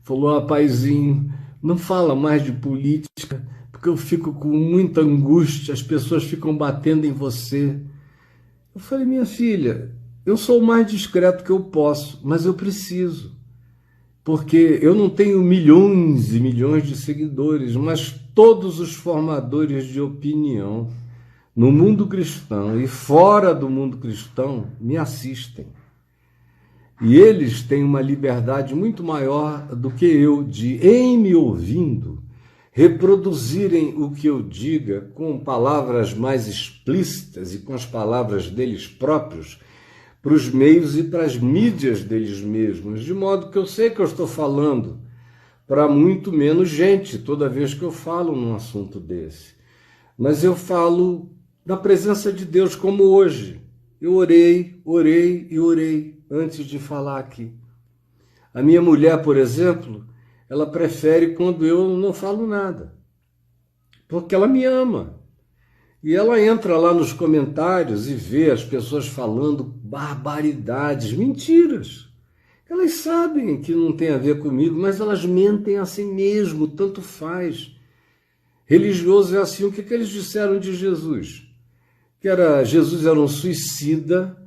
falou: paizinho, não fala mais de política, porque eu fico com muita angústia, as pessoas ficam batendo em você. Eu falei: minha filha, eu sou o mais discreto que eu posso, mas eu preciso, porque eu não tenho milhões e milhões de seguidores, mas todos os formadores de opinião no mundo cristão e fora do mundo cristão me assistem. E eles têm uma liberdade muito maior do que eu de, em me ouvindo, reproduzirem o que eu diga com palavras mais explícitas e com as palavras deles próprios para os meios e para as mídias deles mesmos, de modo que eu sei que eu estou falando para muito menos gente toda vez que eu falo num assunto desse. Mas eu falo na presença de Deus, como hoje. Eu orei e orei antes de falar aqui. A minha mulher, por exemplo, ela prefere quando eu não falo nada, porque ela me ama. E ela entra lá nos comentários e vê as pessoas falando barbaridades, mentiras. Elas sabem que não tem a ver comigo, mas elas mentem a si mesmo, tanto faz. Religioso é assim. O que eles disseram de Jesus? Que Jesus era um suicida,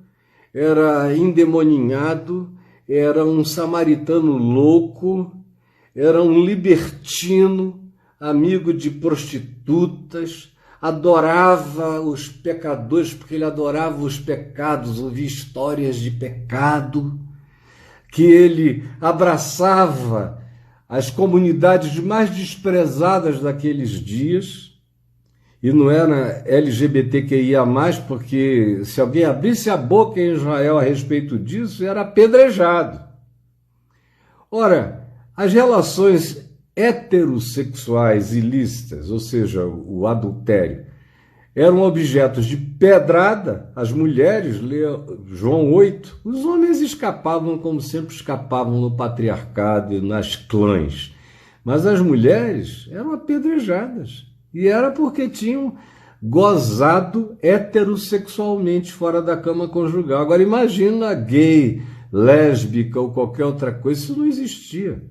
era endemoninhado, era um samaritano louco, era um libertino, amigo de prostitutas, adorava os pecadores porque ele adorava os pecados, ouvia histórias de pecado, que ele abraçava as comunidades mais desprezadas daqueles dias, e não era LGBTQIA+, porque se alguém abrisse a boca em Israel a respeito disso, era apedrejado. Ora, as relações heterossexuais ilícitas, ou seja, o adultério, eram objetos de pedrada, as mulheres, lê João 8, os homens escapavam como sempre escapavam no patriarcado e nas clãs, mas as mulheres eram apedrejadas, e era porque tinham gozado heterossexualmente fora da cama conjugal. Agora imagina gay, lésbica ou qualquer outra coisa, isso não existia.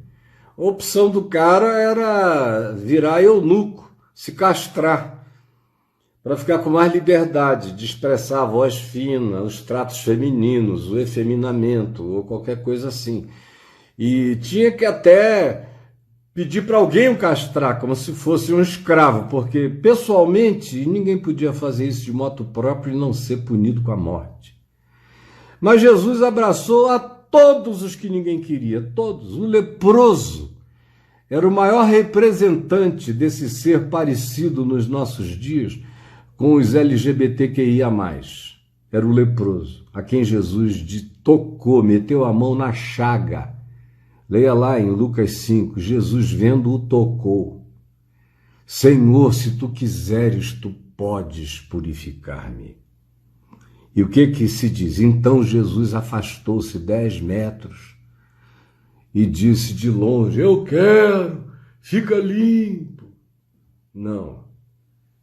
A opção do cara era virar eunuco, se castrar, para ficar com mais liberdade de expressar a voz fina, os tratos femininos, o efeminamento ou qualquer coisa assim. E tinha que até pedir para alguém o castrar, como se fosse um escravo, porque pessoalmente ninguém podia fazer isso de moto próprio e não ser punido com a morte. Mas Jesus abraçou a todos os que ninguém queria, todos. O leproso era o maior representante desse ser parecido nos nossos dias com os LGBTQIA+. Era o leproso, a quem Jesus tocou, meteu a mão na chaga. Leia lá em Lucas 5, Jesus vendo o tocou. Senhor, se tu quiseres, tu podes purificar-me. E o que se diz? Então Jesus afastou-se 10 metros e disse de longe, eu quero, fica limpo. Não.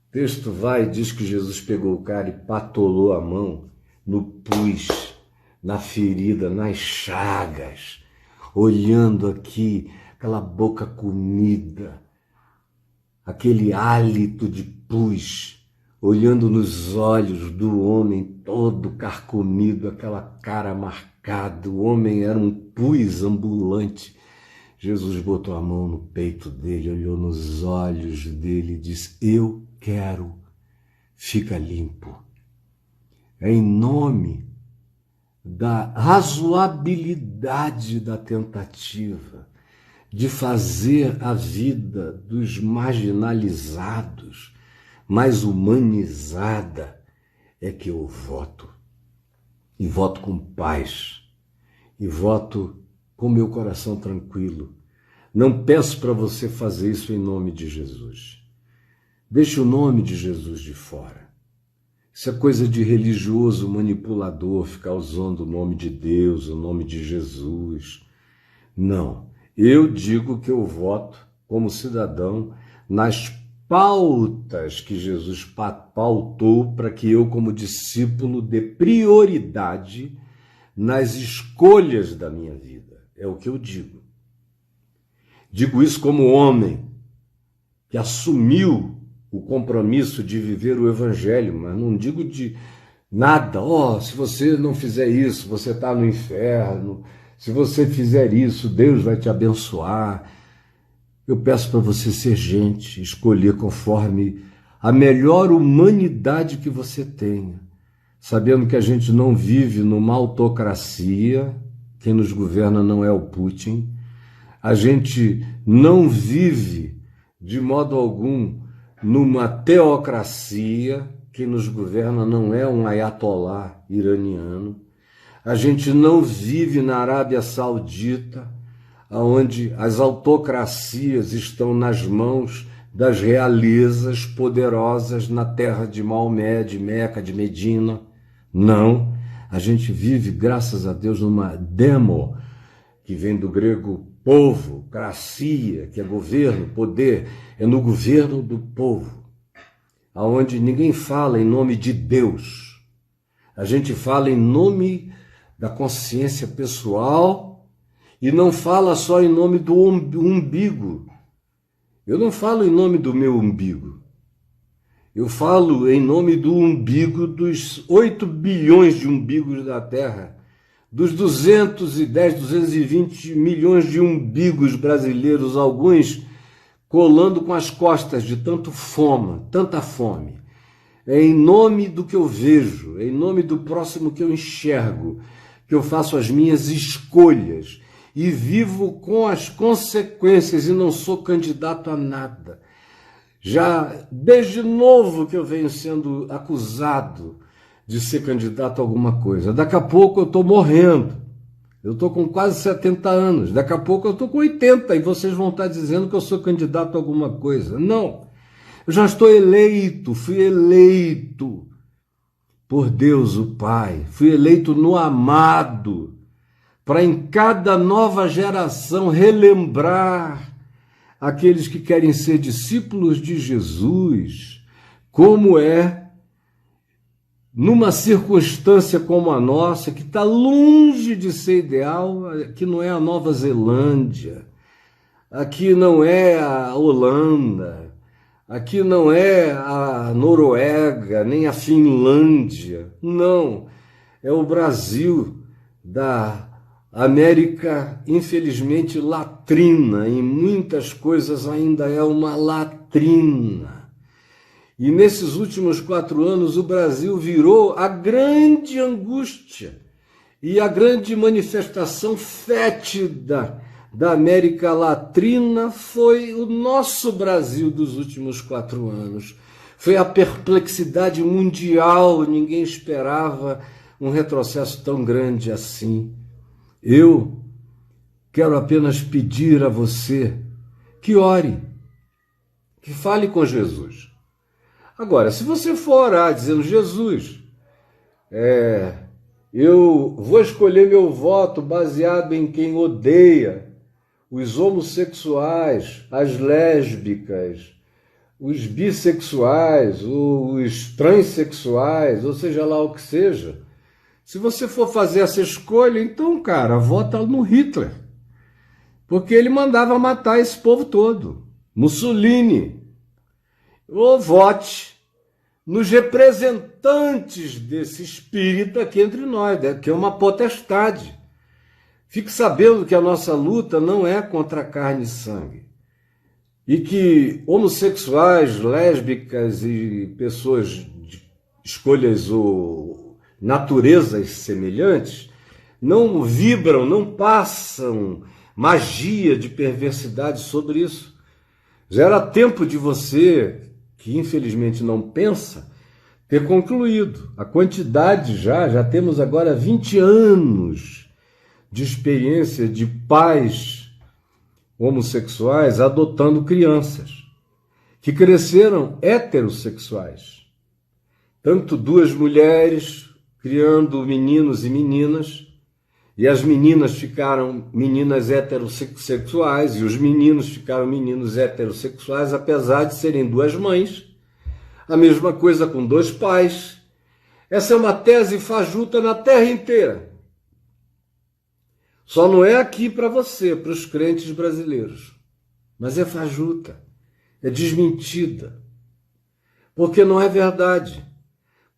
O texto vai e diz que Jesus pegou o cara e patolou a mão no pus, na ferida, nas chagas, olhando aqui, aquela boca comida, aquele hálito de pus, olhando nos olhos do homem todo carcomido, aquela cara marcada, o homem era um pus ambulante. Jesus botou a mão no peito dele, olhou nos olhos dele e disse, eu quero, fica limpo. É em nome da razoabilidade da tentativa de fazer a vida dos marginalizados mais humanizada, é que eu voto. E voto com paz. E voto com meu coração tranquilo. Não peço para você fazer isso em nome de Jesus. Deixe o nome de Jesus de fora. Isso é coisa de religioso manipulador, ficar usando o nome de Deus, o nome de Jesus. Não. Eu digo que eu voto como cidadão nas pautas que Jesus pautou para que eu, como discípulo, dê prioridade nas escolhas da minha vida. É o que eu digo. Digo isso como homem que assumiu o compromisso de viver o evangelho, mas não digo de nada. Se você não fizer isso, você está no inferno. Se você fizer isso, Deus vai te abençoar. Eu peço para você ser gente, escolher conforme a melhor humanidade que você tenha, sabendo que a gente não vive numa autocracia, quem nos governa não é o Putin, a gente não vive de modo algum numa teocracia, quem nos governa não é um ayatolá iraniano, a gente não vive na Arábia Saudita, onde as autocracias estão nas mãos das realezas poderosas na terra de Maomé, de Meca, de Medina. Não, a gente vive, graças a Deus, numa demo, que vem do grego povo, cracia, que é governo, poder, é no governo do povo, onde ninguém fala em nome de Deus. A gente fala em nome da consciência pessoal, e não fala só em nome do umbigo. Eu não falo em nome do meu umbigo. Eu falo em nome do umbigo dos 8 bilhões de umbigos da Terra, dos 210, 220 milhões de umbigos brasileiros, alguns colando com as costas de tanta fome. É em nome do que eu vejo, é em nome do próximo que eu enxergo, que eu faço as minhas escolhas e vivo com as consequências e não sou candidato a nada. Já desde novo que eu venho sendo acusado de ser candidato a alguma coisa. Daqui a pouco eu estou morrendo. Eu estou com quase 70 anos. Daqui a pouco eu estou com 80 e vocês vão estar dizendo que eu sou candidato a alguma coisa. Não. Eu já estou eleito, fui eleito por Deus o Pai. Fui eleito no amado, para em cada nova geração relembrar aqueles que querem ser discípulos de Jesus, como é numa circunstância como a nossa, que está longe de ser ideal, que não é a Nova Zelândia, aqui não é a Holanda, aqui não é a Noruega, nem a Finlândia, não, é o Brasil da América, infelizmente, latrina, em muitas coisas ainda é uma latrina. E nesses últimos 4 anos o Brasil virou a grande angústia e a grande manifestação fétida da América latrina foi o nosso Brasil dos últimos 4 anos. Foi a perplexidade mundial, ninguém esperava um retrocesso tão grande assim. Eu quero apenas pedir a você que ore, que fale com Jesus. Agora, se você for orar dizendo, Jesus, eu vou escolher meu voto baseado em quem odeia os homossexuais, as lésbicas, os bissexuais, os transexuais, ou seja lá o que seja, se você for fazer essa escolha, então, cara, vota no Hitler. Porque ele mandava matar esse povo todo. Mussolini. Ou vote nos representantes desse espírito aqui entre nós, que é uma potestade. Fique sabendo que a nossa luta não é contra carne e sangue. E que homossexuais, lésbicas e pessoas de escolhas ou naturezas semelhantes não vibram, não passam magia de perversidade sobre isso. Já era tempo de você, que infelizmente não pensa, ter concluído. A quantidade já temos agora 20 anos de experiência de pais homossexuais adotando crianças que cresceram heterossexuais. Tanto 2 mulheres criando meninos e meninas, e as meninas ficaram meninas heterossexuais, e os meninos ficaram meninos heterossexuais, apesar de serem 2 mães. A mesma coisa com 2 pais. Essa é uma tese fajuta na terra inteira. Só não é aqui para você, para os crentes brasileiros. Mas é fajuta, é desmentida. Porque não é verdade.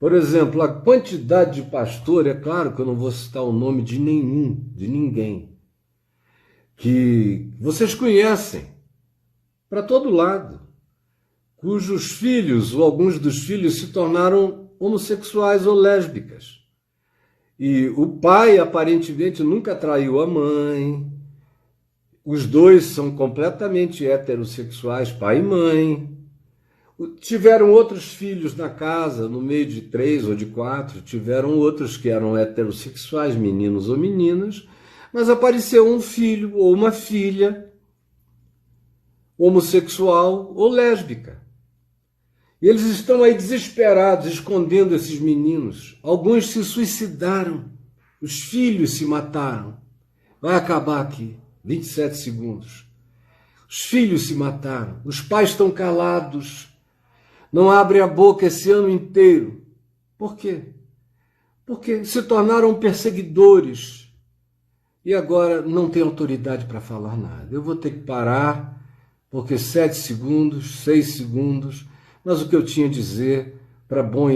Por exemplo, a quantidade de pastor, é claro que eu não vou citar o nome de ninguém, que vocês conhecem, para todo lado, cujos filhos, ou alguns dos filhos, se tornaram homossexuais ou lésbicas. E o pai, aparentemente, nunca traiu a mãe, os 2 são completamente heterossexuais, pai e mãe. Tiveram outros filhos na casa, no meio de 3 ou de 4, tiveram outros que eram heterossexuais, meninos ou meninas, mas apareceu um filho ou uma filha homossexual ou lésbica. E eles estão aí desesperados, escondendo esses meninos. Alguns se suicidaram, os filhos se mataram. Vai acabar aqui, 27 segundos. Os filhos se mataram, os pais estão calados, não abrem a boca esse ano inteiro. Por quê? Porque se tornaram perseguidores e agora não tem autoridade para falar nada. Eu vou ter que parar, porque 7 segundos, 6 segundos, mas o que eu tinha a dizer para bom